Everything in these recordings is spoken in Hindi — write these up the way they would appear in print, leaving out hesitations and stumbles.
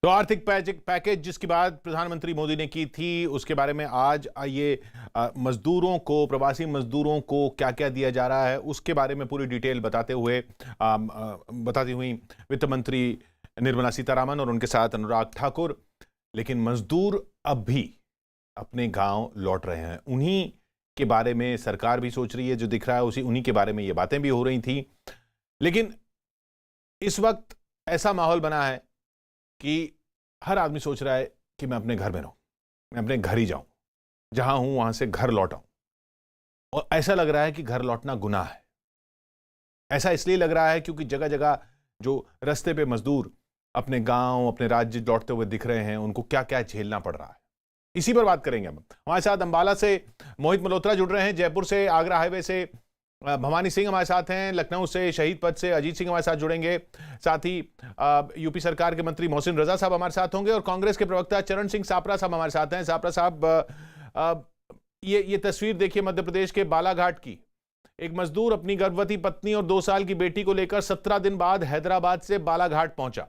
तो आर्थिक पैकेज जिसकी बात प्रधानमंत्री मोदी ने की थी, उसके बारे में आज आइए मजदूरों को, प्रवासी मजदूरों को क्या क्या दिया जा रहा है उसके बारे में पूरी डिटेल बताती हुई वित्त मंत्री निर्मला सीतारामन और उनके साथ अनुराग ठाकुर। लेकिन मजदूर अब भी अपने गांव लौट रहे हैं, उन्हीं के बारे में सरकार भी सोच रही है। जो दिख रहा है उन्हीं के बारे में ये बातें भी हो रही थी। लेकिन इस वक्त ऐसा माहौल बना है कि हर आदमी सोच रहा है कि मैं अपने घर में रहूं, मैं अपने घर ही जाऊं, जहां हूं वहां से घर लौट आऊं। और ऐसा लग रहा है कि घर लौटना गुनाह है। ऐसा इसलिए लग रहा है क्योंकि जगह जगह जो रास्ते पे मजदूर अपने गांव, अपने राज्य लौटते हुए दिख रहे हैं, उनको क्या क्या झेलना पड़ रहा है, इसी पर बात करेंगे हम। हमारे साथ अंबाला से मोहित मल्होत्रा जुड़ रहे हैं, जयपुर से आगरा हाईवे से भवानी सिंह हमारे साथ हैं, लखनऊ से शहीद पद से अजीत सिंह हमारे साथ जुड़ेंगे, साथ ही यूपी सरकार के मंत्री मोहसिन रजा साहब हमारे साथ होंगे और कांग्रेस के प्रवक्ता चरण सिंह सापरा साहब हमारे साथ हैं। सापरा साहब, ये तस्वीर देखिए मध्य प्रदेश के बालाघाट की। एक मजदूर अपनी गर्भवती पत्नी और 2 साल की बेटी को लेकर 17 दिन बाद हैदराबाद से बालाघाट पहुंचा।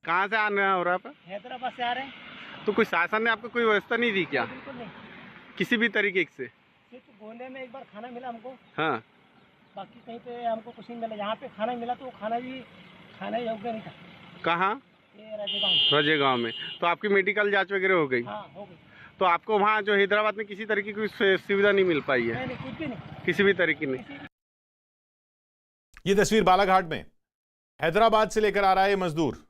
कहाँ से आना हो रहा है? हैदराबाद से आ रहे हैं। तो कोई शासन ने आपको कोई व्यवस्था नहीं दी क्या? बिल्कुल नहीं, किसी भी तरीके से? सिर्फ गोंदे में एक बार खाना मिला हमको, हाँ। बाकी कहीं पे हमको कुछ नहीं मिला। यहाँ पे खाना मिला तो वो खाना भी खाने योग्य नहीं था। कहाँ? ये राजेगांव। रजेगांव में। तो आपकी मेडिकल जांच वगैरह हो गई? हाँ, हो गई। तो आपको वहाँ जो हैदराबाद में किसी तरीके की सुविधा नहीं मिल पाई है? नहीं, कुछ भी नहीं, किसी भी तरीके नहीं। ये तस्वीर बालाघाट में हैदराबाद से लेकर आ रहा है ये मजदूर।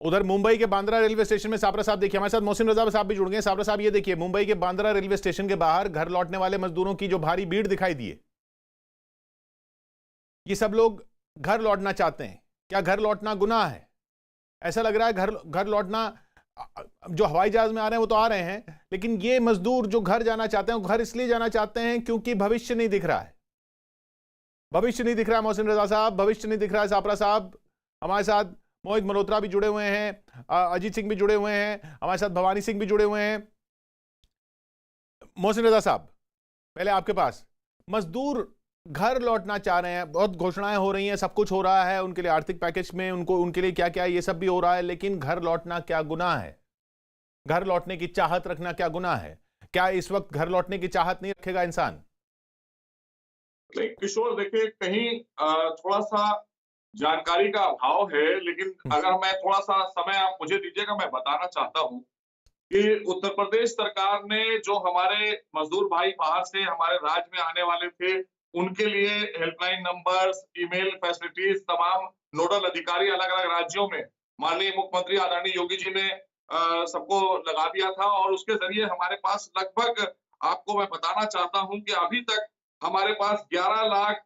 उधर मुंबई के बांद्रा रेलवे स्टेशन में सापरा साहब देखिए, हमारे साथ मोहसिन रजा साहब भी जुड़ गए। सापरा साहब, ये देखिए मुंबई के बांद्रा रेलवे स्टेशन के बाहर घर लौटने वाले मजदूरों की जो भारी भीड़ दिखाई दी है, ये सब लोग घर लौटना चाहते हैं। क्या घर लौटना गुनाह है? ऐसा लग रहा है घर लौटना, जो हवाई जहाज में आ रहे हैं वो तो आ रहे हैं, लेकिन ये मजदूर जो घर जाना चाहते हैं वो घर इसलिए जाना चाहते हैं क्योंकि भविष्य नहीं दिख रहा है। भविष्य नहीं दिख रहा है मोहसिन रजा साहब, भविष्य नहीं दिख रहा है। सापरा साहब, हमारे साथ मोहित मल्होत्रा भी जुड़े हुए हैं, अजीत सिंह भी जुड़े हुए हैं, हमारे साथ भवानी सिंह भी जुड़े हुए हैं। मोहसिन रजा साहब, पहले आपके पास, मजदूर घर लौटना चाह रहे हैं, बहुत घोषणाएं हो रही हैं, सब कुछ हो रहा है उनके लिए, आर्थिक पैकेज में उनके लिए क्या क्या है ये सब भी हो रहा है, लेकिन घर लौटना क्या गुनाह है? घर लौटने की चाहत रखना क्या गुनाह है? क्या इस वक्त घर लौटने की चाहत नहीं रखेगा इंसान? नहीं किशोर, देखिए कहीं थोड़ा सा जानकारी का अभाव है, लेकिन अगर मैं थोड़ा सा समय आप मुझे दीजिएगा, मैं बताना चाहता हूँ कि उत्तर प्रदेश सरकार ने जो हमारे मजदूर भाई बाहर से हमारे राज्य में आने वाले थे, उनके लिए हेल्पलाइन नंबर्स, ईमेल फैसिलिटीज, तमाम नोडल अधिकारी अलग अलग राज्यों में माननीय मुख्यमंत्री आदरणीय योगी जी ने सबको लगा दिया था। और उसके जरिए हमारे पास लगभग, आपको मैं बताना चाहता हूं कि अभी तक हमारे पास 11 लाख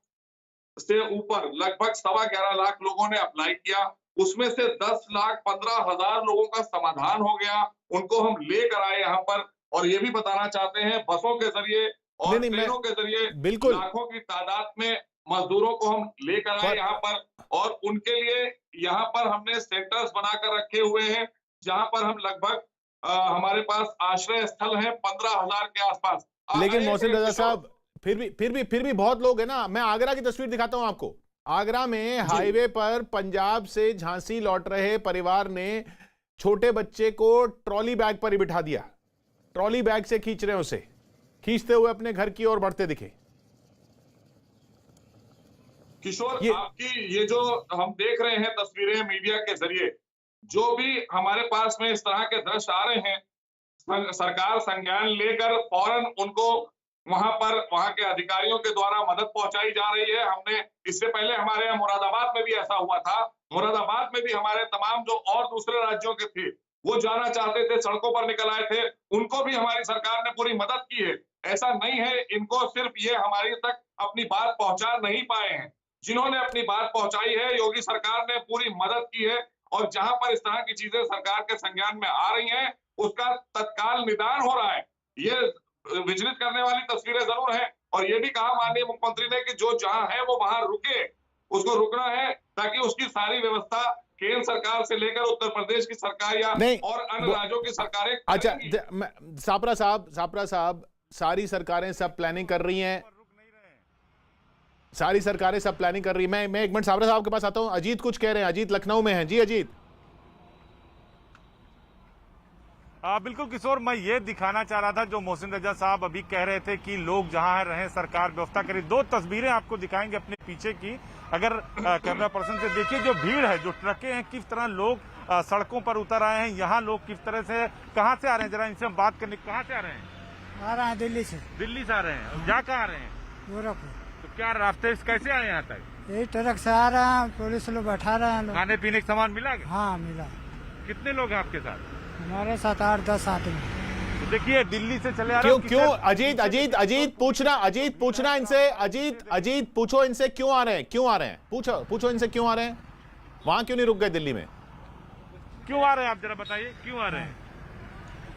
से ऊपर, लगभग 11.25 लाख लोगों ने अप्लाई किया। उसमें से 10,15,000 लोगों का समाधान हो गया, उनको हम लेकर आए यहाँ पर। और ये भी बताना चाहते हैं, बसों के जरिए और ट्रेनों के जरिए बिल्कुल लाखों की तादाद में मजदूरों को हम लेकर आए यहाँ पर। और उनके लिए यहाँ पर हमने सेंटर्स बनाकर रखे हुए हैं, जहाँ पर हम लगभग हमारे पास आश्रय स्थल है 15,000 के आसपास। लेकिन मोहसिन रजा साहब, फिर भी बहुत लोग हैं ना। मैं आगरा की तस्वीर दिखाता हूं आपको। आगरा में हाईवे पर पंजाब से झांसी लौट रहे परिवार ने छोटे बच्चे को ट्रॉली बैग पर ही बिठा दिया, ट्रॉली बैग से खींच रहे हैं उसे, खींचते हुए अपने घर की ओर बढ़ते दिखे। किशोर, आपकी ये जो हम देख रहे हैं तस्वीरें मीडिया के जरिए, जो भी हमारे पास में इस तरह के दृश्य आ रहे हैं, सरकार संज्ञान लेकर फौरन उनको वहां के अधिकारियों के द्वारा मदद पहुंचाई जा रही है। हमने इससे पहले हमारे यहाँ मुरादाबाद में भी ऐसा हुआ था। मुरादाबाद में भी हमारे तमाम जो और दूसरे राज्यों के थे, वो जाना चाहते थे, सड़कों पर निकल आए थे, उनको भी हमारी सरकार ने पूरी मदद की है। ऐसा नहीं है, इनको सिर्फ ये हमारी तक अपनी बात पहुंचा नहीं पाए हैं। जिन्होंने अपनी बात पहुंचाई है, योगी सरकार ने पूरी मदद की है। और जहां पर इस तरह की चीजें सरकार के संज्ञान में आ रही हैं, उसका तत्काल निदान हो रहा है। ये विचलित करने वाली तस्वीरें जरूर हैं। और ये भी कहा माननीय मुख्यमंत्री ने कि जो जहां है वो वहां रुके, उसको रुकना है, ताकि उसकी सारी व्यवस्था केंद्र सरकार से लेकर उत्तर प्रदेश की सरकार या और अन्य राज्यों की सरकारें। अच्छा, सापरा साहब, सारी सरकारें सब प्लानिंग कर रही हैं। सारी सरकारें सब प्लानिंग कर रही है। मैं एक मिनट साबरा साहब के पास आता हूं। अजीत कुछ कह रहे हैं, अजीत लखनऊ में हैं जी। अजीत बिल्कुल किशोर, मैं ये दिखाना चाह रहा था जो मोहसिन रजा साहब अभी कह रहे थे कि लोग जहां रहें सरकार व्यवस्था करे। दो तस्वीरें आपको दिखाएंगे अपने पीछे की, अगर कैमरा पर्सन से देखिए जो भीड़ है, जो ट्रकें हैं, किस तरह लोग सड़कों पर उतर आए हैं। यहाँ लोग किस तरह से, कहाँ से आ रहे हैं, जरा इनसे हम बात करने। कहाँ से आ रहे हैं? आ रहा है दिल्ली से। दिल्ली से आ रहे हैं, जा कहाँ आ रहे हैं? गोरखपुर। तो क्या रास्ते से कैसे आए यहाँ तक? यही ट्रक से आ रहे हैं, पुलिस लोग बैठा रहे हैं लोग। खाने पीने का सामान मिला? हाँ मिला। कितने लोग हैं आपके साथ? हमारे 7-8-10 आदमी। तो देखिए दिल्ली से चले आ रहे हैं। क्यों अजीत पूछना इनसे, अजीत पूछो इनसे क्यों आ रहे हैं, पूछो इनसे क्यों आ रहे हैं, वहां क्यों नहीं रुक गए दिल्ली में? क्यों आ रहे हैं आप जरा बताइए, क्यों आ रहे हैं,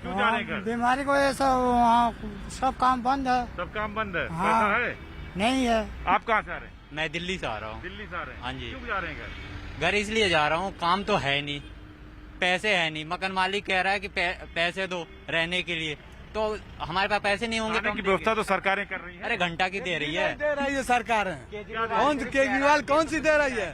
क्यों जा रहे हैं घर? बीमारी की वजह से वहाँ सब काम बंद है। सब काम बंद है? हाँ। पैसा है? नहीं है। आप कहाँ से आ रहे हैं? मैं दिल्ली से आ रहा हूँ। दिल्ली से आ रहे हैं? हाँ जी। क्यों जा रहे हैं घर? घर इसलिए जा रहा हूँ, काम तो है नहीं, पैसे है नहीं। मकान मालिक कह रहा है कि पैसे दो रहने के लिए, तो हमारे पास पैसे नहीं होंगे। खाने की व्यवस्था तो सरकारें कर रही है। अरे घंटा की दे रही है। दे रही है सरकार है। कौन सी केजरीवाल कौन सी दे रही है?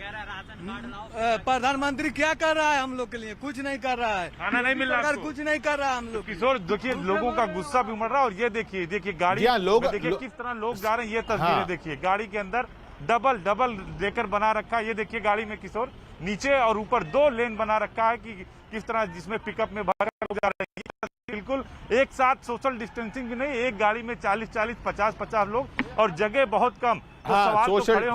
प्रधानमंत्री क्या कर रहा है हम लोग के लिए? कुछ नहीं कर रहा है। खाना नहीं मिल रहा सरकार आपको? कुछ नहीं कर रहा है हम लोग। किशोर देखिए लोगों का गुस्सा भी उमड़ रहा है। और ये देखिए गाड़ी, देखिए किस तरह लोग जा रहे हैं। ये तस्वीरें देखिए, गाड़ी के अंदर डबल देकर बना रखा है। ये देखिए गाड़ी में किशोर नीचे और ऊपर 2 लेन बना रखा है कि किस तरह, जिसमें पिकअप में भर लोग जा रहे हैं। बिल्कुल एक साथ, सोशल डिस्टेंसिंग भी नहीं, एक गाड़ी में 40-40, 50-50 लोग और जगह बहुत कम। तो हाँ, सोशल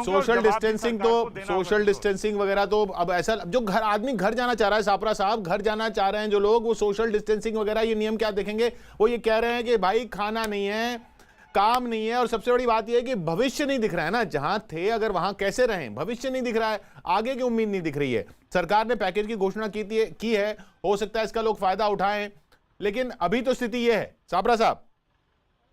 सोशल डिस्टेंसिंग वगैरह तो अब ऐसा, जो आदमी घर जाना चाह रहा है, सापरा साहब घर जाना चाह रहे हैं जो लोग, वो सोशल डिस्टेंसिंग वगैरह ये नियम क्या देखेंगे? वो ये कह रहे हैं कि भाई खाना नहीं है, काम नहीं है, और सबसे बड़ी बात यह है कि भविष्य नहीं दिख रहा है ना। जहां थे अगर वहां कैसे रहें, भविष्य नहीं दिख रहा है, आगे की उम्मीद नहीं दिख रही है। सरकार ने पैकेज की घोषणा की है, हो सकता है इसका लोग फायदा उठाएं, लेकिन अभी तो स्थिति यह है। सापरा साहब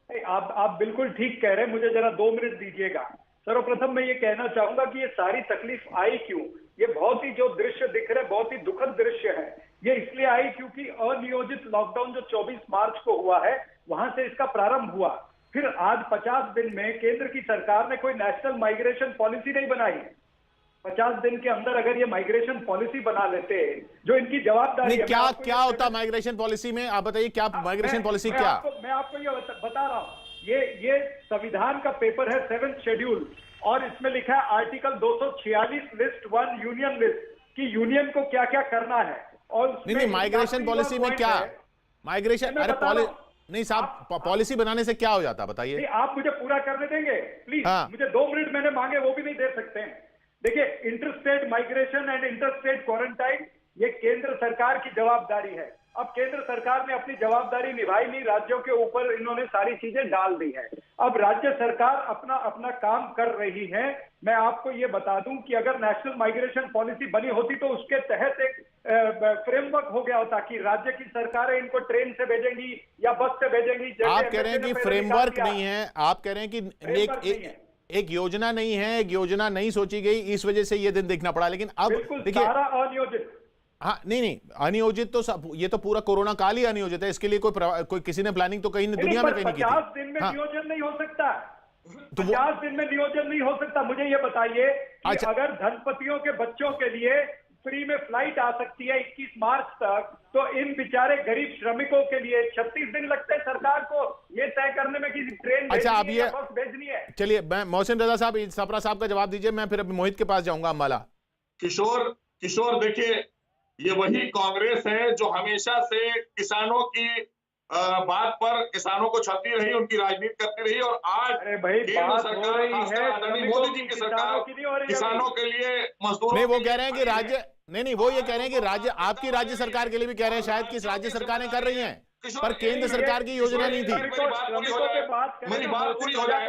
आप बिल्कुल ठीक कह रहे हैं। मुझे जरा 2 मिनट दीजिएगा। सर्वप्रथम मैं ये कहना चाहूंगा कि ये सारी तकलीफ आई क्यों? ये बहुत ही जो दृश्य दिख रहे, बहुत ही दुखद दृश्य है। ये इसलिए आई क्योंकि अनियोजित लॉकडाउन जो 24 मार्च को हुआ है, वहां से इसका प्रारंभ हुआ। फिर आज 50 दिन में केंद्र की सरकार ने कोई नेशनल माइग्रेशन पॉलिसी नहीं बनाई। 50 दिन के अंदर अगर ये माइग्रेशन पॉलिसी बना लेते, जो इनकी जवाबदारी है। क्या होता माइग्रेशन पॉलिसी में, आप बताइए क्या माइग्रेशन पॉलिसी क्या? मैं आपको ये बता रहा हूँ। ये संविधान का पेपर है 7th शेड्यूल, और इसमें लिखा है आर्टिकल 246 लिस्ट 1 यूनियन लिस्ट की यूनियन को क्या क्या करना है। और नहीं, माइग्रेशन पॉलिसी में क्या माइग्रेशन, अरे नहीं साहब, पॉलिसी बनाने से क्या हो जाता बताइए? आप मुझे पूरा करने देंगे प्लीज? मुझे 2 मिनट मैंने मांगे, वो भी नहीं दे सकते हैं। देखिए, interstate migration and interstate quarantine, ये केंद्र सरकार की जवाबदारी है। अब केंद्र सरकार ने अपनी जवाबदारी निभाई नहीं, राज्यों के ऊपर इन्होंने सारी चीजें डाल दी है। अब राज्य सरकार अपना काम कर रही है। मैं आपको ये बता दूं कि अगर नेशनल माइग्रेशन पॉलिसी बनी होती तो उसके तहत एक फ्रेमवर्क हो गया होता कि राज्य की सरकारें इनको ट्रेन से भेजेंगी या बस से भेजेंगी। आप कह रहे हैं कि फ्रेमवर्क नहीं है, आप कह रहे हैं कि एक योजना नहीं है, एक योजना नहीं सोची गई, इस वजह से ये दिन देखना पड़ा। लेकिन अब देखिए, सारा अनियोजित। हाँ, नहीं अनियोजित तो सब, ये तो पूरा कोरोना काल ही अनियोजित है। इसके लिए कोई किसी ने प्लानिंग तो कहीं दुनिया में कहीं नहीं की थी। 50 दिन में नियोजन नहीं हो सकता। 50 दिन में नियोजन नहीं हो सकता। मुझे ये बताइए कि अगर धनपतियों के बच्चों के लिए फ्री में फ्लाइट आ सकती है 21 मार्च तक, तो इन बेचारे गरीब श्रमिकों के लिए 36 दिन लगते हैं सरकार को ये तय करने में कि ट्रेन अब ये बस भेजनी है। चलिए, मैं मोहसिन रजा साहब, सापरा साहब का जवाब दीजिए, मैं फिर मोहित के पास जाऊंगा अम्बाला। किशोर देखिए, ये वही कांग्रेस है जो हमेशा से किसानों की बात पर किसानों को छलती रही, उनकी राजनीति करती रही। और आज केंद्र सरकार, आदरणीय मोदी जी की सरकार किसानों के लिए, मजदूरों नहीं, वो कह रहे हैं कि राज्य नहीं, वो ये कह रहे हैं कि राज्य, आपकी राज्य सरकार के लिए भी कह रहे हैं शायद कि राज्य सरकारें कर रही हैं, पर केंद्र सरकार की योजना नहीं थी। मेरी बात पूरी हो जाए।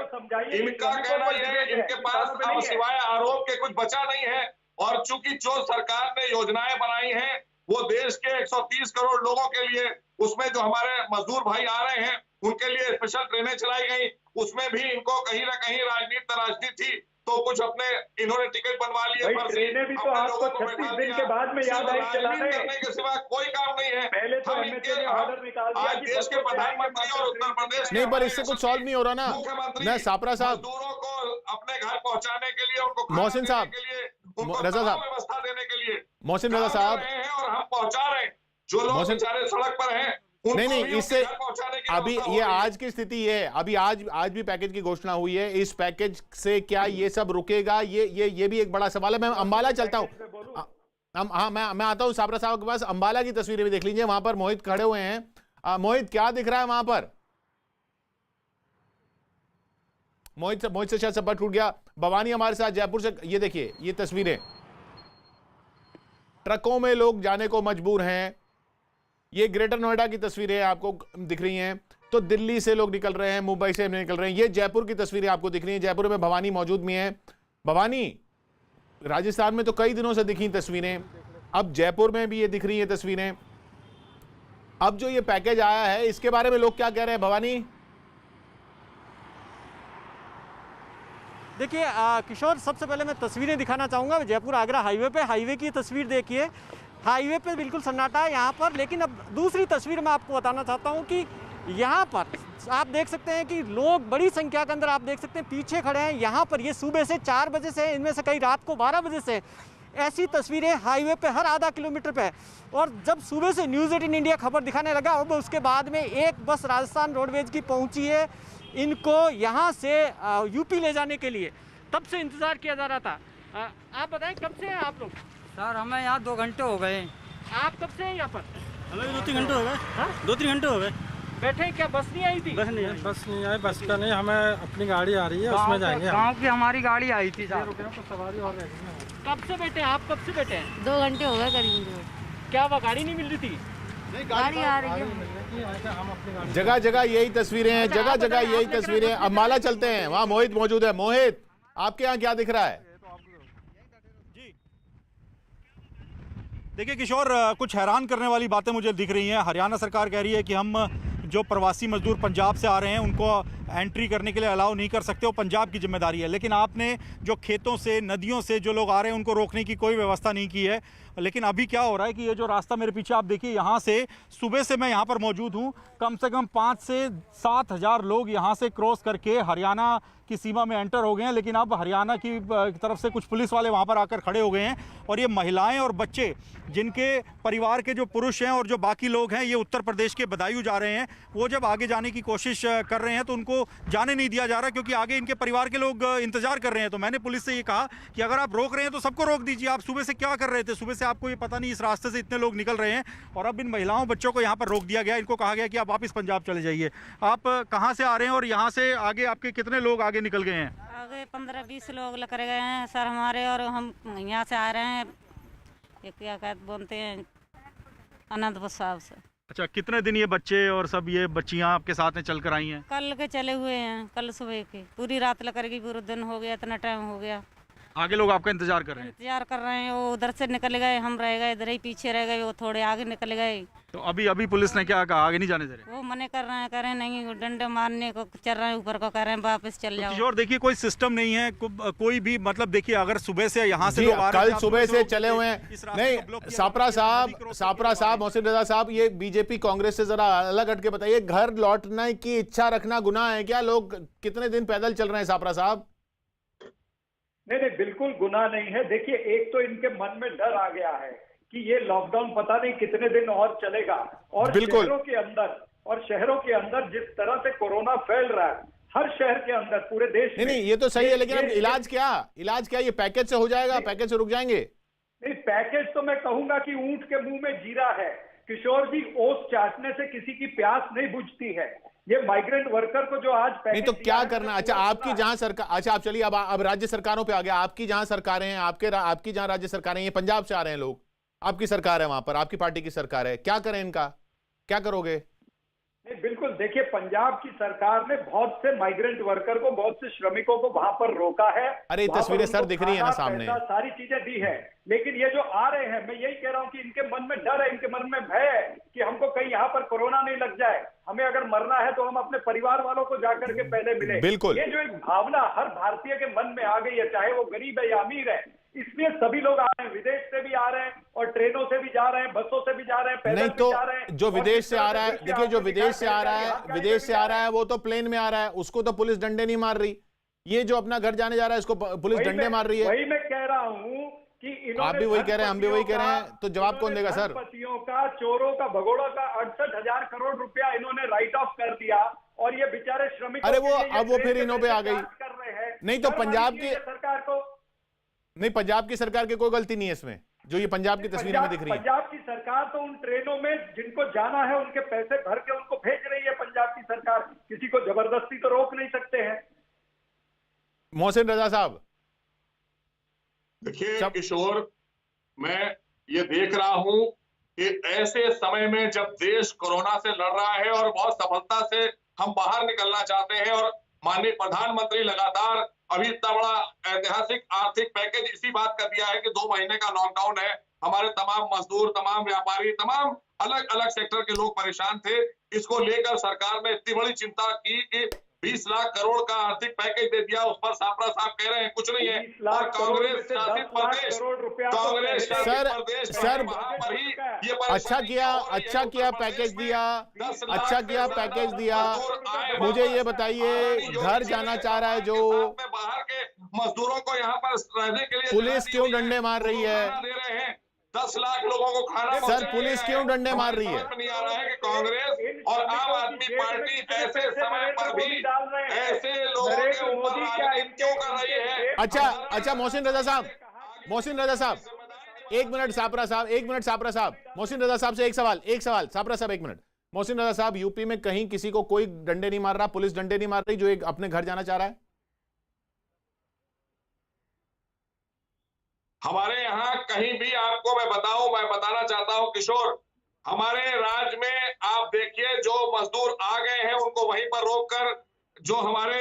इनका कहना यह है, इनके पास अब सिवाय आरोप के कुछ बचा नहीं है। और चूंकि जो सरकार ने योजनाएं बनाई हैं वो देश के 130 करोड़ लोगों के लिए, उसमें जो हमारे मजदूर भाई आ रहे हैं उनके लिए स्पेशल ट्रेनें चलाई गई, उसमें भी इनको कहीं ना कहीं राजनीति थी, तो कुछ अपने इन्होंने टिकट बनवा लिए। ट्रेनें भी तो आपको 36 दिन के बाद में याद आई चलाने के सिवा कोई काम नहीं है। पहले तो ऑर्डर निकाल दिया आज देश के प्रधानमंत्री और उत्तर प्रदेश नहीं, पर इससे कुछ सॉल्व नहीं हो रहा ना। मुख्यमंत्री मैं सापरा साहब, मजदूरों को अपने घर पहुंचाने के लिए, उनको खाना मोहसिन देने साहब, के लिए, उनको रजा तमाम साहब, व्यवस्था देने के लिए मोहसिन रजा काम कर साहब, रहे हैं और हम पहुंचा रहे हैं। जो लोग मोहसिन- बेचारे सड़क पर हैं उनको नहीं, भी इससे उनके घर पहुंचाने की अभी व्यवस्था हो ये रही है। आज की स्थिति है, अभी आज भी पैकेज की घोषणा हुई है। इस पैकेज से क्या ये सब रुकेगा? ये भी एक बड़ा सवाल है। मैं अंबाला चलता हूं। हाँ, मैं आता हूं साबरा साहब के पास। अंबाला की तस्वीरें भी देख लीजिए, वहां पर मोहित खड़े हुए हैं। मोहित, क्या दिख रहा है वहां पर? मोहित से शायद संपर्क टूट गया। भवानी हमारे साथ जयपुर से, ये देखिए ये तस्वीरें, ट्रकों में लोग जाने को मजबूर हैं। ये ग्रेटर नोएडा की तस्वीरें आपको दिख रही हैं। तो दिल्ली से लोग निकल रहे हैं, मुंबई से निकल रहे हैं। ये जयपुर की तस्वीरें आपको दिख रही हैं। जयपुर में भवानी मौजूद भी है। भवानी, राजस्थान में तो कई दिनों से दिखी तस्वीरें, अब जयपुर में भी ये दिख रही हैं तस्वीरें। अब जो ये पैकेज आया है, इसके बारे में लोग क्या कह रहे हैं भवानी? देखिए किशोर, सबसे पहले मैं तस्वीरें दिखाना चाहूँगा जयपुर आगरा हाईवे पे। हाईवे की तस्वीर देखिए, हाईवे पे बिल्कुल सन्नाटा है यहाँ पर। लेकिन अब दूसरी तस्वीर मैं आपको बताना चाहता हूँ कि यहाँ पर आप देख सकते हैं कि लोग बड़ी संख्या के अंदर आप देख सकते हैं पीछे खड़े हैं। यहाँ पर ये सुबह से 4 बजे से, इनमें से कई रात को 12 बजे से ऐसी तस्वीरें हाईवे पे हर आधा किलोमीटर पे। और जब सुबह से न्यूज़ 18 इंडिया खबर दिखाने लगा, अब उसके बाद में एक बस राजस्थान रोडवेज की पहुँची है इनको यहाँ से यूपी ले जाने के लिए। तब से इंतज़ार किया जा रहा था। आप बताएं कब से हैं आप लोग? सर हमें यहाँ 2 घंटे हो गए। आप कब से हैं यहाँ पर? हमें 2-3 घंटे हो गए। हाँ 2-3 घंटे हो गए। बैठे क्या बस नहीं आई थी? बस नहीं आई, बस का नहीं, हमें अपनी गाड़ी आ रही है, उसमें जाएंगे। गाँव की हमारी गाड़ी आई थी। सवारी और कब से बैठे? आप कब से बैठे हैं? 2 घंटे हो गए करीब। क्या वह गाड़ी नहीं मिल रही थी? गाड़ी आ रही है। जगह जगह यही तस्वीरें हैं, जगह जगह यही तस्वीरें। अंबाला चलते हैं, वहां मोहित मौजूद है। मोहित, आपके यहाँ क्या दिख रहा है? देखिए किशोर, कुछ हैरान करने वाली बातें मुझे दिख रही हैं। हरियाणा सरकार कह रही है कि हम जो प्रवासी मजदूर पंजाब से आ रहे हैं उनको एंट्री करने के लिए अलाउ नहीं कर सकते, वो पंजाब की जिम्मेदारी है। लेकिन आपने जो खेतों से, नदियों से जो लोग आ रहे हैं उनको रोकने की कोई व्यवस्था नहीं की है। लेकिन अभी क्या हो रहा है कि ये जो रास्ता मेरे पीछे आप देखिए, यहाँ से सुबह से मैं यहाँ पर मौजूद हूँ, कम से कम 5 से 7 हज़ार लोग यहाँ से क्रॉस करके हरियाणा की सीमा में एंटर हो गए हैं। लेकिन अब हरियाणा की तरफ से कुछ पुलिस वाले वहाँ पर आकर खड़े हो गए हैं। और ये महिलाएं और बच्चे, जिनके परिवार के जो पुरुष हैं और जो बाकी लोग हैं, ये उत्तर प्रदेश के बदायूं जा रहे हैं। वो जब आगे जाने की कोशिश कर रहे हैं तो उनको जाने नहीं दिया जा रहा, क्योंकि आगे इनके परिवार के लोग इंतजार कर रहे हैं। तो मैंने पुलिस से ये कहा कि अगर आप रोक रहे हैं तो सबको रोक दीजिए। आप सुबह से क्या कर रहे थे? सुबह से आपको ये पता नहीं इस रास्ते से इतने लोग निकल रहे हैं। और अब इन महिलाओं बच्चों को यहाँ पर रोक दिया गया। इनको कहा गया कि आप वापस पंजाब चले जाइए। आप कहाँ से आ रहे हैं और यहाँ से आगे आपके कितने लोग आगे निकल गए हैं? आगे 15-20 लोग लग गए हैं सर हमारे, और हम यहाँ से आ रहे हैं, ये क्या कहते बोलते हैं, अनंतपुर साहब से। अच्छा, कितने दिन ये बच्चे और सब ये बच्चियां आपके साथ में चल कर आई हैं? कल के चले हुए हैं, कल सुबह के। पूरी रात लग गई, पूरा दिन हो गया, इतना टाइम हो गया। आगे लोग आपका इंतजार कर रहे हैं? इंतजार कर रहे हैं। वो उधर से निकल गए, हम रह गए इधर ही पीछे रह गए, वो थोड़े आगे निकल गए। तो अभी पुलिस ने क्या कहा? आगे नहीं जाने दे रहे? वो मने कर रहे हैं, कह रहे हैं नहीं, वो डंडे मारने को चल रहे हैं, ऊपर को कह रहे हैं वापस चल जाओ। किशोर देखिए, कोई सिस्टम नहीं है, कोई भी, मतलब देखिए अगर सुबह से यहाँ से लोग आ रहे हैं, कल सुबह से चले हुए हैं। नहीं, सापरा साहब, मोहसिन रजा साहब, ये बीजेपी कांग्रेस से जरा अलग हट के बताइए, घर लौटने की इच्छा रखना गुनाह है क्या? लोग कितने दिन पैदल चल रहे हैं सापरा साहब? नहीं, बिल्कुल गुनाह नहीं है। देखिए, एक तो इनके मन में डर आ गया है कि ये लॉकडाउन पता नहीं कितने दिन और चलेगा, और शहरों के अंदर जिस तरह से कोरोना फैल रहा है, हर शहर के अंदर, पूरे देश में। नहीं, ये तो सही है, लेकिन अब इलाज क्या? ये पैकेज से हो जाएगा? पैकेज से रुक जाएंगे? नहीं, पैकेज तो मैं कहूंगा कि ऊंट के मुंह में जीरा है किशोर जी। ओस चाटने से किसी की प्यास नहीं बुझती है। ये माइग्रेंट वर्कर को जो आज नहीं तो क्या करना? अच्छा, आपकी जहां सरकार, अच्छा आप चलिए, अब राज्य सरकारों पे आ गया। आपकी जहां सरकारें हैं, आपकी जहां राज्य सरकारें, ये पंजाब से आ रहे हैं लोग, आपकी सरकार है वहां पर, आपकी पार्टी की सरकार है, क्या करें इनका? क्या करोगे? नहीं, बिल्कुल। देखिए, पंजाब की सरकार ने बहुत से माइग्रेंट वर्कर को, बहुत से श्रमिकों को वहां पर रोका है। अरे तस्वीरें सर दिख रही है ना सामने, सारी चीजें दी है। लेकिन ये जो आ रहे हैं, मैं यही कह रहा हूं कि इनके मन में डर है, इनके मन में भय है कि हमको कहीं यहाँ पर कोरोना नहीं लग जाए। हमें अगर मरना है तो हम अपने परिवार वालों को जाकर के पहले मिले। बिल्कुल। ये जो एक भावना हर भारतीय के मन में आ गई है, चाहे वो गरीब है या अमीर है, इसलिए सभी लोग आ रहे हैं। विदेश से भी आ रहे हैं, और ट्रेनों से भी जा रहे हैं, बसों से भी जा रहे हैं, पैदल भी जा रहे हैं। जो विदेश से आ रहा है, देखिए, जो विदेश से आ रहा है वो तो प्लेन में आ रहा है, उसको तो पुलिस डंडे नहीं मार रही। ये जो अपना घर जाने जा रहा है इसको पुलिस डंडे मार रही है। वही मैं कह रहा हूं कि आप भी वही कह रहे हैं, हम भी वही कह रहे हैं, तो जवाब कौन देगा सर? धनपतियों का, चोरों का, भगोड़ों का 68,000 करोड़ रुपया इन्होंने राइट ऑफ कर दिया और ये बेचारे श्रमिक। अरे वो अब वो फिर इन्हों पे आ गई। कर रहे हैं। नहीं तो पंजाब की सरकार को, नहीं, पंजाब की सरकार की कोई गलती नहीं है इसमें, जो ये पंजाब की तस्वीरें में दिख रही है। पंजाब की सरकार तो उन ट्रेनों में जिनको जाना है उनके पैसे भर के उनको भेज रही है पंजाब की सरकार। किसी को जबरदस्ती तो रोक नहीं सकते हैं। मोहसिन रजा साहब, देखिए किशोर, मैं ये देख रहा हूं कि ऐसे समय में जब देश कोरोना से लड़ रहा है और बहुत सफलता से हम बाहर निकलना चाहते हैं और माननीय प्रधानमंत्री लगातार अभी इतना बड़ा ऐतिहासिक आर्थिक पैकेज इसी बात का दिया है कि 2 महीने का लॉकडाउन है, हमारे तमाम मजदूर, तमाम व्यापारी, तमाम अलग अलग सेक्टर के लोग परेशान थे। इसको लेकर सरकार ने इतनी बड़ी चिंता की कि 20 लाख करोड़ का आर्थिक पैकेज दे दिया। उस पर सापरा साहब कह रहे हैं कुछ नहीं है। और कांग्रेस शासित प्रदेश, कांग्रेस शासित प्रदेश सर वहां पर ही ये अच्छा किया पैकेज दिया, अच्छा किया पैकेज दिया। मुझे ये बताइए, घर जाना चाह रहा है जो बाहर के मजदूरों को यहाँ पर रहने के लिए पुलिस क्यों डंडे मार रही है? दे रहे हैं 10 लाख लोगों को खाना। सर पुलिस क्यों डंडे मार रही है? नहीं आ रहा है कि कांग्रेस और आम आदमी पार्टी ऐसे समय पर भी ऐसे लोगों के ऊपर राजनीति क्यों कर रही है? अच्छा मोहसिन रजा साहब, एक मिनट सापरा साहब, मोहसिन रजा साहब से एक सवाल सापरा साहब, एक मिनट। मोहसिन रजा साहब, यूपी में कहीं किसी को कोई डंडे नहीं मार रहा, पुलिस डंडे नहीं मार रही जो एक अपने घर जाना चाह रहा है? हमारे यहाँ कहीं भी आपको मैं बताना चाहता हूं किशोर, हमारे राज्य में आप देखिए जो मजदूर आ गए हैं उनको वहीं पर रोककर जो हमारे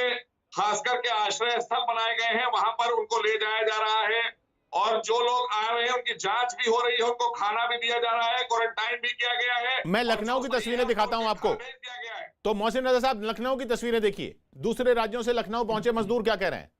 खासकर के आश्रय स्थल बनाए गए हैं वहां पर उनको ले जाया जा रहा है। और जो लोग आ रहे हैं उनकी जांच भी हो रही है, उनको खाना भी दिया जा रहा है, क्वारंटाइन भी किया गया है। मैं लखनऊ की तस्वीरें दिखाता हूं आपको। तो मोहसिन रजा साहब, लखनऊ की तस्वीरें देखिए, दूसरे राज्यों से लखनऊ पहुंचे मजदूर क्या कह रहे हैं?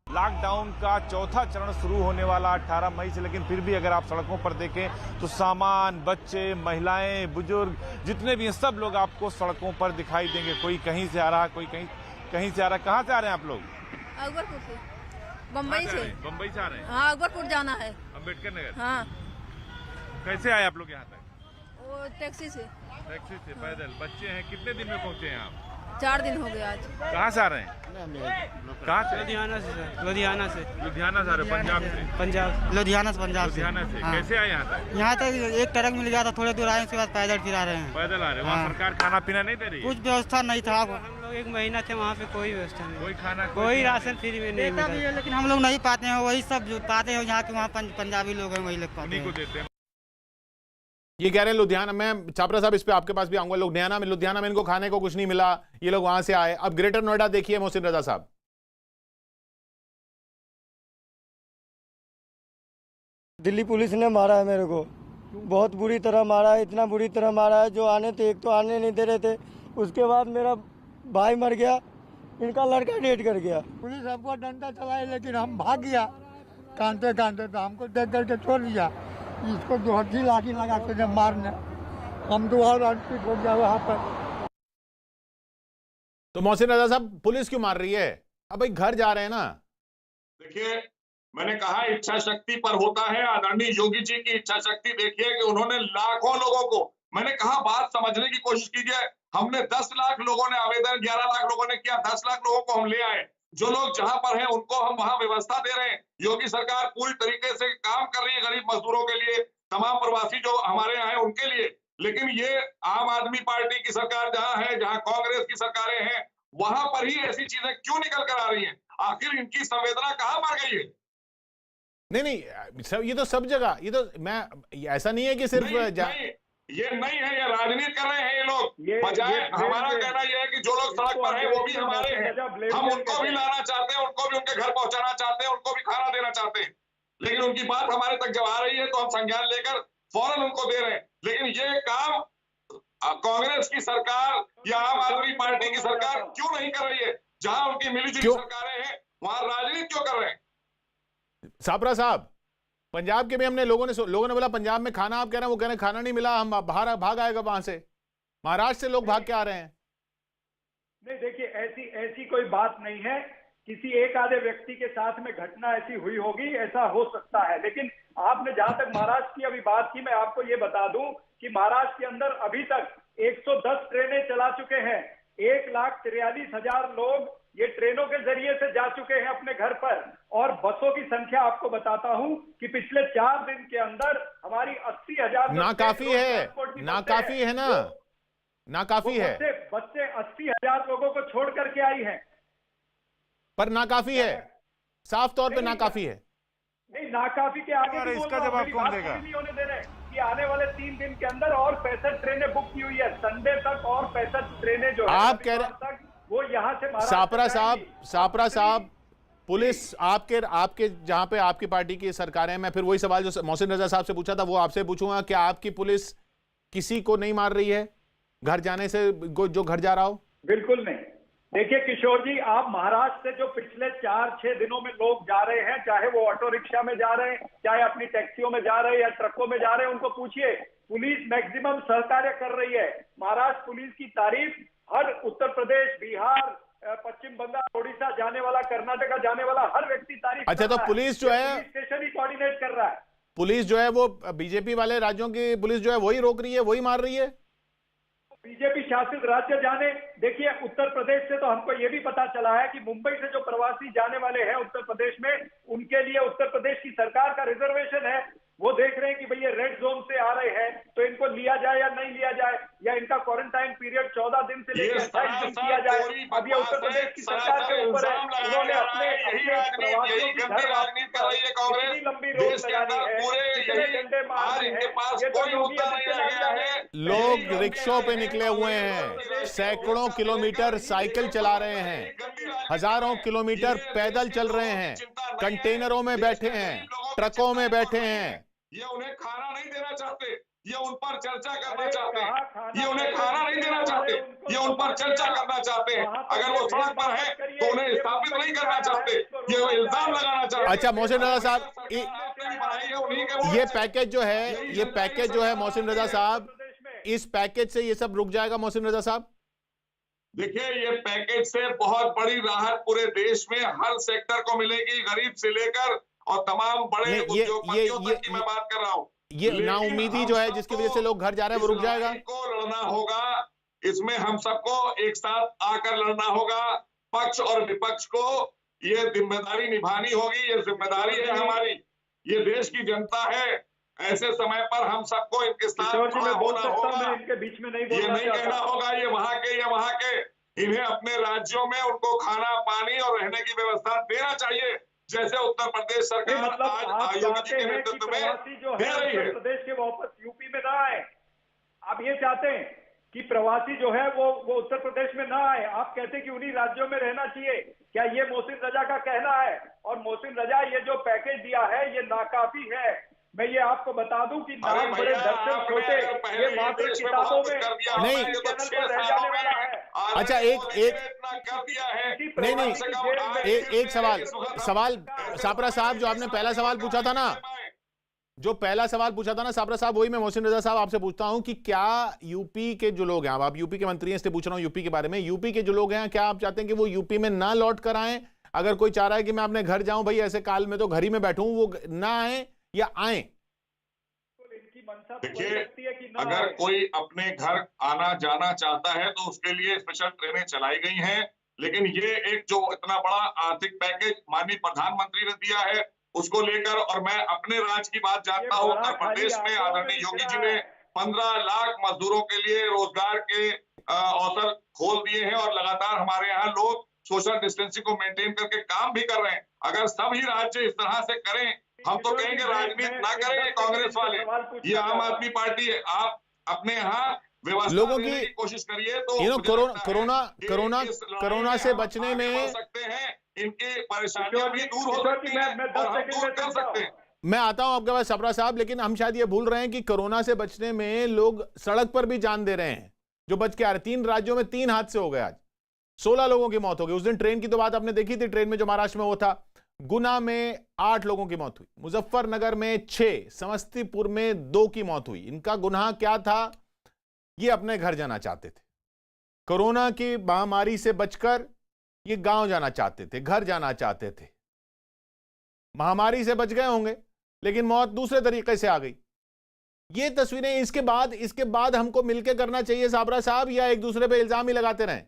लॉकडाउन का चौथा चरण शुरू होने वाला 18 मई से, लेकिन फिर भी अगर आप सड़कों पर देखें तो सामान, बच्चे, महिलाएं, बुजुर्ग, जितने भी हैं सब लोग आपको सड़कों पर दिखाई देंगे। कोई कहीं से आ रहा, कोई कहीं से आ रहा। कहाँ से आ रहे हैं आप लोग? अकबरपुर से, बम्बई से। बम्बई से आ रहे हैं? हाँ, अकबरपुर जाना है। अम्बेडकर नगर? हाँ। कैसे आए आप लोग यहाँ तक? वो टैक्सी से। पैदल? बच्चे हैं, कितने दिन में पहुँचे हैं आप? 4 दिन हो गए आज। कहाँ से आ रहे हैं? कहाँ से? लुधियाना से। लुधियाना से आ रहे? पंजाब से? लुधियाना से पंजाब से। हाँ। कैसे आए यहाँ तक? यहाँ तक एक ट्रक मिल गया था, थोड़े दूर आए, उसके बाद पैदल फिर आ रहे हैं। पैदल आ रहे हैं? वहाँ सरकार खाना पीना नहीं दे रही? कुछ व्यवस्था नहीं था। हम लोग 1 महीना थे वहाँ पे, कोई व्यवस्था नहीं, कोई खाना, कोई राशन फ्री में नहीं मिला। लेकिन हम लोग नहीं पाते हैं, वही सब जो पाते हैं यहाँ के वहाँ पंजाबी लोग हैं वही लोग पाते हैं। ये कह रहे हैं लुधियाना में। छापरा साहब, इस पे आपके पास भी आऊंगा। लुधियाना में इनको खाने को कुछ नहीं मिला, ये लोग वहां से आए। अब ग्रेटर नोएडा देखिए मोहसिन रजा साहब। दिल्ली पुलिस ने मारा है मेरे को, बहुत बुरी तरह मारा है, इतना बुरी तरह मारा है। जो आने थे, एक तो आने नहीं दे रहे थे, उसके बाद मेरा भाई मर गया, इनका लड़का डेट कर गया। पुलिस हमको डंडा चलाए लेकिन हम भाग गया, कांटे तो हमको देख करके छोड़ दिया। इसको 2 लाठी लगा के जब मारने, हम तो और अनफिट हो गया वहाँ पर। तो मोहसिन रजा साहब, पुलिस क्यों मार रही है? अब भाई घर जा रहे हैं ना। देखिए, मैंने कहा इच्छा शक्ति पर होता है। आदरणीय योगी जी की इच्छा शक्ति देखिए कि उन्होंने लाखों लोगों को, मैंने कहा बात समझने की कोशिश कीजिए। हमने 10 लाख लोगों ने आवेदन, 11 लाख लोगों ने किया, 10 लाख लोगों को हम ले आए। जो लोग जहां पर हैं उनको हम वहां व्यवस्था दे रहे हैं। योगी सरकार पूरी तरीके से काम कर रही है गरीब मजदूरों के लिए, तमाम प्रवासी जो हमारे यहाँ हैं उनके लिए। लेकिन ये आम आदमी पार्टी की सरकार जहां है, जहां कांग्रेस की सरकारें हैं, वहां पर ही ऐसी चीजें क्यों निकल कर आ रही हैं? आखिर इनकी संवेदना कहाँ मर गई है? नहीं सब, ये तो सब जगह, ये तो मैं, ऐसा नहीं है कि सिर्फ ये नहीं है, ये राजनीति कर रहे हैं ये लोग। बजाय हमारा कहना यह है कि जो लोग सड़क पर हैं वो भी हमारे हैं, हम उनको भी लाना चाहते हैं, उनको भी उनके घर पहुंचाना चाहते हैं, उनको भी खाना देना चाहते हैं। लेकिन उनकी बात हमारे तक जब आ रही है तो हम संज्ञान लेकर फौरन उनको दे रहे हैं। लेकिन ये काम कांग्रेस की सरकार या आम आदमी पार्टी की सरकार क्यों नहीं कर रही है? जहां उनकी मिलीजुली सरकारें हैं वहां राजनीति क्यों कर रहे हैं? छापरा साहब, पंजाब के भी हमने लोगों ने बोला पंजाब में खाना, आप कह रहे हैं, वो कह रहे हैं खाना नहीं मिला, हम बाहर भाग आएगा वहां से। महाराष्ट्र से लोग भाग के आ रहे हैं। नहीं देखिए, ऐसी कोई बात नहीं है। किसी एक आधे व्यक्ति के साथ में घटना ऐसी हुई होगी, ऐसा हो सकता है। लेकिन आपने जहां तक महाराष्ट्र की अभी बात की, मैं आपको ये बता दूं कि महाराष्ट्र के अंदर अभी तक 110 ट्रेनें चला चुके हैं। 1,43,000 लोग ये ट्रेनों के जरिए से जा चुके हैं अपने घर पर। और बसों की संख्या आपको बताता हूं कि पिछले 4 दिन के अंदर हमारी 80,000 ना काफी है, ना काफी है ना, ना काफी है। बसें 80,000 लोगों को छोड़ करके आई हैं, पर नाकाफी है, साफ तौर पे नाकाफी है। नहीं, नाकाफी के आगे भी इसका बोल रहा हूं, जवाब मेरी कौन बात देगा? पूरी नहीं होने दे रहे कि आने वाले 3 दिन के अंदर और 65 ट्रेनें बुक की हुई है। संडे तक और 65 ट्रेनें जो है आप कह रहे वो यहाँ से सापरा साहब, पुलिस आपके जहां पे आपकी पार्टी की सरकार है, मैं फिर वही सवाल जो मोहसिन रजा साहब से पूछा था वो आपसे पूछूंगा, क्या आपकी पुलिस किसी को नहीं मार रही है घर जाने से, जो घर जा रहा हो? बिल्कुल नहीं। देखिए किशोर जी, आप महाराष्ट्र से जो पिछले 4-6 दिनों में लोग जा रहे हैं, चाहे वो ऑटो रिक्शा में जा रहे हैं, चाहे अपनी टैक्सियों में जा रहे हैं या ट्रकों में जा रहे हैं, उनको पूछिए, पुलिस मैक्सिमम सहकार्य कर रही है। महाराष्ट्र पुलिस की तारीफ हर उत्तर प्रदेश, बिहार, पश्चिम बंगाल, उड़ीसा जाने वाला, कर्नाटका जाने वाला हर व्यक्ति तारीफ अच्छा, कर तो रहा है। पुलिस जो है, पुलिस स्टेशन ही कोऑर्डिनेट कर रहा है। पुलिस जो है वो बीजेपी वाले राज्यों की पुलिस जो है वही रोक रही है, वही मार रही है। बीजेपी शासित राज्य जाने। देखिए उत्तर प्रदेश से तो हमको ये भी पता चला है कि मुंबई से जो प्रवासी जाने वाले हैं उत्तर प्रदेश में, उनके लिए उत्तर प्रदेश की सरकार का रिजर्वेशन है। वो देख रहे हैं कि भई ये रेड जोन से आ रहे हैं तो इनको लिया जाए या नहीं लिया जाए, या इनका क्वारंटाइन पीरियड 14 दिन से लेकर 28 दिन किया जाए। अब ये उत्तर प्रदेश की सरकार के ऊपर है। उन्होंने अपने प्रवासियों की घर वापसी पर इतनी लंबी रोक लगानी है, इतने डंडे मारने हैं, ये तो योगी आदित्यनाथ है। लोग रिक्शों पे निकले हुए हैं, सैकड़ों किलोमीटर साइकिल चला रहे हैं, हजारों किलोमीटर पैदल चल रहे हैं, कंटेनरों में बैठे हैं, ट्रकों में बैठे हैं। ये उन्हें खाना नहीं देना चाहते, ये उन पर चर्चा करना चाहते हैं। ये उन्हें खाना नहीं देना चाहते, ये उन पर चर्चा करना चाहते हैं। अगर वो सड़क पर है तो उन्हें स्थापित नहीं करना चाहते, ये इल्जाम लगाना चाहते। अच्छा मोहसिन रजा साहब, ये पैकेज जो है मोहसिन रजा साहब, इस पैकेज से ये सब रुक जाएगा मोहसिन रजा साहब? देखिए, ये पैकेज से बहुत बड़ी राहत पूरे देश में हर सेक्टर को मिलेगी, गरीब से लेकर और तमाम बड़े उद्योगपतियों तक की मैं बात कर रहा हूँ। ये नाउमीदी जो है जिसकी वजह से लोग घर जा रहे हैं वो रुक जाएगा? को लड़ना होगा, इसमें हम सबको एक साथ आकर लड़ना होगा। पक्ष और विपक्ष को ये जिम्मेदारी निभानी होगी, ये जिम्मेदारी है हमारी, ये देश की जनता है। ऐसे समय पर हम सबको इनके साथ होना होगा। इनके बीच में नहीं ये नहीं कहना होगा ये वहां के या वहां के, इन्हें अपने राज्यों में उनको खाना पानी और रहने की व्यवस्था देना चाहिए, जैसे उत्तर प्रदेश सरकार आज योगी जी के नेतृत्व में दे रही है। प्रदेश के वापस यूपी में ना आए। आप ये चाहते हैं कि प्रवासी जो है वो उत्तर प्रदेश में ना आए। आप कहते हैं कि उन्हीं राज्यों में रहना चाहिए। क्या ये मोहसिन रजा का कहना है? और मोहसिन रजा, ये जो पैकेज दिया है ये नाकाफी है। मैं ये आपको बता दूं कि नाम बड़े दर्शन छोटे, ये मात्र किताबों में नहीं। रह जाने वाला है। अच्छा एक सवाल सापरा साहब, जो आपने पहला सवाल पूछा था ना, सापरा साहब, वही मैं मोहसिन रजा साहब आपसे पूछता हूं कि क्या यूपी के जो लोग हैं, अब आप यूपी के मंत्री हैं इसलिए पूछ रहा हूं यूपी के बारे में, यूपी के जो लोग हैं क्या आप चाहते हैं कि वो यूपी में ना लौट कर आए? अगर कोई चाह रहा है कि मैं अपने घर जाऊं, भाई ऐसे काल में तो घर ही में बैठूं, वो ना आए या आए? देखिए, अगर कोई अपने घर आना जाना चाहता है तो उसके लिए स्पेशल ट्रेनें चलाई गई हैं, लेकिन ये एक जो इतना बड़ा आर्थिक पैकेज माननीय प्रधानमंत्री ने दिया है उसको लेकर, और मैं अपने राज्य की बात जानता हूँ, उत्तर प्रदेश में आदरणीय योगी जी ने 15 लाख मजदूरों के लिए रोजगार के अवसर खोल दिए हैं और लगातार हमारे यहाँ लोग सोशल डिस्टेंसिंग को मेंटेन करके काम भी कर रहे हैं। अगर सभी राज्य इस तरह से करें, हम तो कहेंगे राजनीति ना करें कांग्रेस वाले, ये आम आदमी पार्टी है। आप अपने यहाँ लोगों की कोशिश करिए तो कोरोना से बचने में सकते हैं, इनकी परेशानियां भी दूर हो सकती हैं और हम दूर कर सकते हैं। मैं आता हूं आपके पास सपरा साहब, लेकिन हम शायद ये भूल रहे हैं कि कोरोना से बचने में लोग सड़क पर भी जान दे रहे हैं जो बच के आ रहे। 3 राज्यों में 3 हादसे हो गए, आज 16 लोगों की मौत हो गई। उस दिन ट्रेन की तो बात आपने देखी थी, ट्रेन में जो महाराष्ट्र में वो था। गुना में 8 लोगों की मौत हुई, मुजफ्फरनगर में 6, समस्तीपुर में 2 की मौत हुई। इनका गुनाह क्या था? ये अपने घर जाना चाहते थे। कोरोना की महामारी से बचकर ये गांव जाना चाहते थे, घर जाना चाहते थे। महामारी से बच गए होंगे, लेकिन मौत दूसरे तरीके से आ गई। ये तस्वीरें इसके बाद हमको मिलकर करना चाहिए साबरा साहब, या एक दूसरे पे इल्जाम ही लगाते रहें?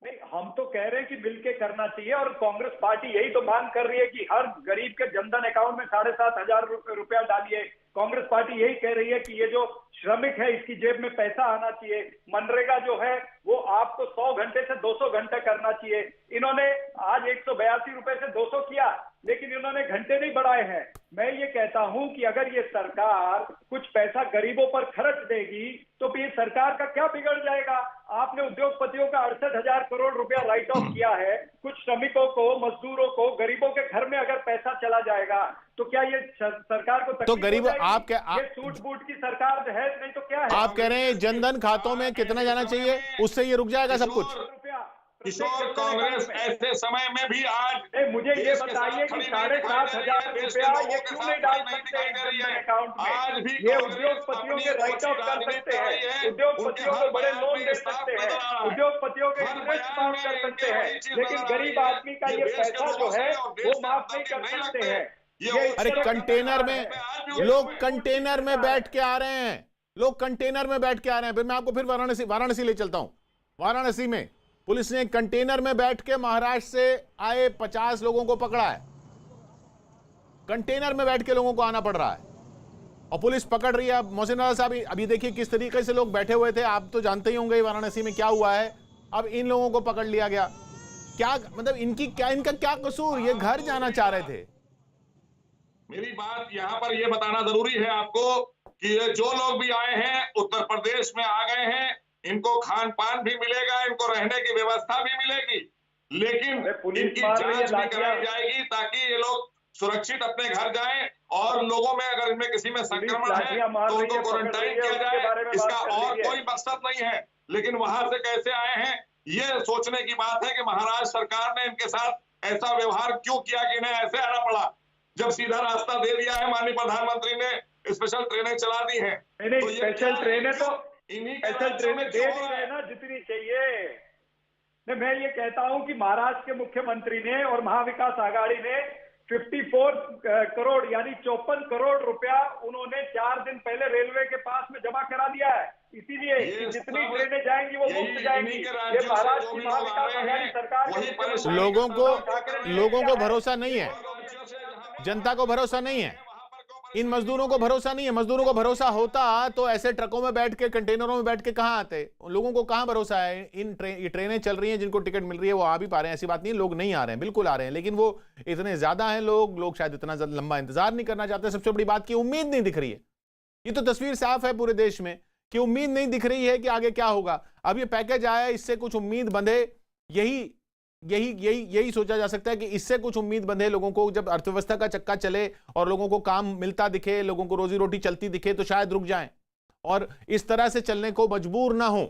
नहीं, हम तो कह रहे हैं कि मिलके करना चाहिए, और कांग्रेस पार्टी यही तो मांग कर रही है कि हर गरीब के जनधन अकाउंट में 7,500 रुपया डालिए। कांग्रेस पार्टी यही कह रही है कि ये जो श्रमिक है इसकी जेब में पैसा आना चाहिए। मनरेगा जो है वो आपको 100 घंटे से 200 घंटे करना चाहिए। इन्होंने आज 182 रुपए से 200 किया, लेकिन इन्होंने घंटे नहीं बढ़ाए हैं। मैं ये कहता हूं कि अगर ये सरकार कुछ पैसा गरीबों पर खर्च देगी तो फिर सरकार का क्या बिगड़ जाएगा। आपने उद्योगपतियों का 68,000 करोड़ रुपया राइट ऑफ किया है। कुछ श्रमिकों को, मजदूरों को, गरीबों के घर में अगर पैसा चला जाएगा तो क्या ये सरकार को तो गरीब आप क्या ये सूट बूट की सरकार है, नहीं तो क्या है? आप कह रहे हैं जनधन खातों में कितना जाना चाहिए, उससे ये रुक जाएगा सब कुछ? किशोर, कांग्रेस ऐसे समय में भी आज मुझे ये बताइए कि 7,500 रुपया ये क्यों नहीं डाल सकते हैं अकाउंट में? आज भी ये उद्योगपतियों के राइट ऑफ कर सकते हैं, उद्योगपतियों को बड़े लोन दे सकते हैं, उद्योगपतियों के इंटरेस्ट माफ कर सकते हैं, लेकिन गरीब आदमी का ये पैसा जो है वो माफ नहीं कर सकते हैं। अरे कंटेनर में लोग कंटेनर में बैठ के आ रहे हैं, लोग कंटेनर में बैठ के आ रहे हैं। फिर मैं आपको फिर वाराणसी ले चलता हूं। वाराणसी में पुलिस ने कंटेनर में बैठ के महाराष्ट्र से आए 50 लोगों को पकड़ा है। कंटेनर में बैठ के लोगों को आना पड़ रहा है और पुलिस पकड़ रही है। मोहसिन रजा साहब, अभी देखिए किस तरीके से लोग बैठे हुए थे। आप तो जानते ही होंगे वाराणसी में क्या हुआ है। अब इन लोगों को पकड़ लिया गया। क्या मतलब इनका क्या कसूर? ये घर जाना चाह रहे थे। मेरी बात यहाँ पर यह बताना जरूरी है आपको कि ये जो लोग भी आए हैं उत्तर प्रदेश में आ गए हैं, इनको खान पान भी मिलेगा, इनको रहने की व्यवस्था भी मिलेगी, लेकिन इनकी जांच भी कराई जाएगी ताकि ये लोग सुरक्षित अपने घर जाएं और लोगों में अगर इनमें किसी में संक्रमण है तो उनको क्वारंटाइन किया जाए। इसका और कोई मकसद नहीं है। लेकिन वहां से कैसे आए हैं ये सोचने की बात है कि महाराष्ट्र सरकार ने इनके साथ ऐसा व्यवहार क्यों किया कि इन्हें ऐसे आना पड़ा, जब सीधा रास्ता दे दिया है। माननीय प्रधानमंत्री ने स्पेशल ट्रेनें चला दी हैं। तो स्पेशल ट्रेनें तो स्पेशल ट्रेनें दे नहीं रहे ना जितनी चाहिए। मैं ये कहता हूं कि महाराष्ट्र के मुख्यमंत्री ने और महाविकास आघाड़ी ने 54 करोड़ यानी 54 करोड़ रुपया उन्होंने 4 दिन पहले रेलवे के पास में जमा करा दिया है। इसीलिए जितनी ट्रेनें जाएंगी वो मुफ्त जाएंगी। ये महाराष्ट्र की महाविकास आघाड़ी सरकार लोगों को भरोसा नहीं है, जनता को भरोसा नहीं है, इन मजदूरों को भरोसा नहीं है। मजदूरों को भरोसा होता तो ऐसे ट्रकों में बैठ के, कंटेनरों में बैठ के कहां आते? लोगों को कहां भरोसा है? ये ट्रेनें चल रही हैं, जिनको टिकट मिल रही है वो आ भी पा रहे हैं, ऐसी बात नहीं है लोग नहीं आ रहे हैं, बिल्कुल आ रहे हैं, लेकिन वो इतने ज्यादा हैं लोग शायद इतना लंबा इंतजार नहीं करना चाहते। सबसे बड़ी बात की उम्मीद नहीं दिख रही है। ये तो तस्वीर साफ है पूरे देश में कि उम्मीद नहीं दिख रही है कि आगे क्या होगा। अब ये पैकेज आया, इससे कुछ उम्मीद बंधे, यही सोचा जा सकता है कि इससे कुछ उम्मीद बंधे लोगों को। जब अर्थव्यवस्था का चक्का चले और लोगों को काम मिलता दिखे, लोगों को रोजी रोटी चलती दिखे तो शायद रुक जाएं और इस तरह से चलने को मजबूर ना हो।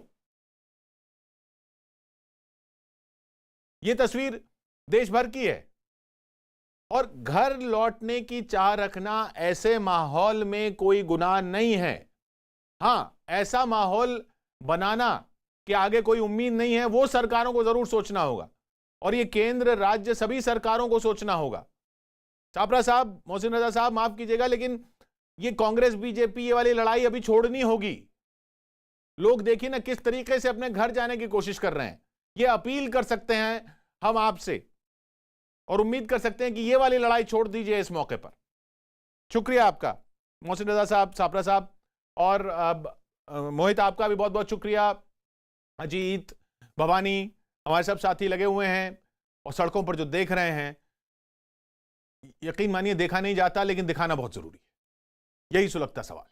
यह तस्वीर देश भर की है और घर लौटने की चाह रखना ऐसे माहौल में कोई गुनाह नहीं है। हां, ऐसा माहौल बनाना कि आगे कोई उम्मीद नहीं है, वो सरकारों को जरूर सोचना होगा और ये केंद्र राज्य सभी सरकारों को सोचना होगा। छापरा साहब, मोहसिन रजा साहब, माफ कीजिएगा, लेकिन ये कांग्रेस बीजेपी ये वाली लड़ाई अभी छोड़नी होगी। लोग देखिए ना किस तरीके से अपने घर जाने की कोशिश कर रहे हैं। ये अपील कर सकते हैं हम आपसे और उम्मीद कर सकते हैं कि ये वाली लड़ाई छोड़ दीजिए इस मौके पर। शुक्रिया आपका मोहसिन रजा साहब, छापरा साहब, और मोहित आपका भी बहुत बहुत शुक्रिया। अजीत, भवानी, हमारे सब साथी लगे हुए हैं और सड़कों पर जो देख रहे हैं, यकीन मानिए देखा नहीं जाता लेकिन दिखाना बहुत जरूरी है। यही सुलगता सवाल है।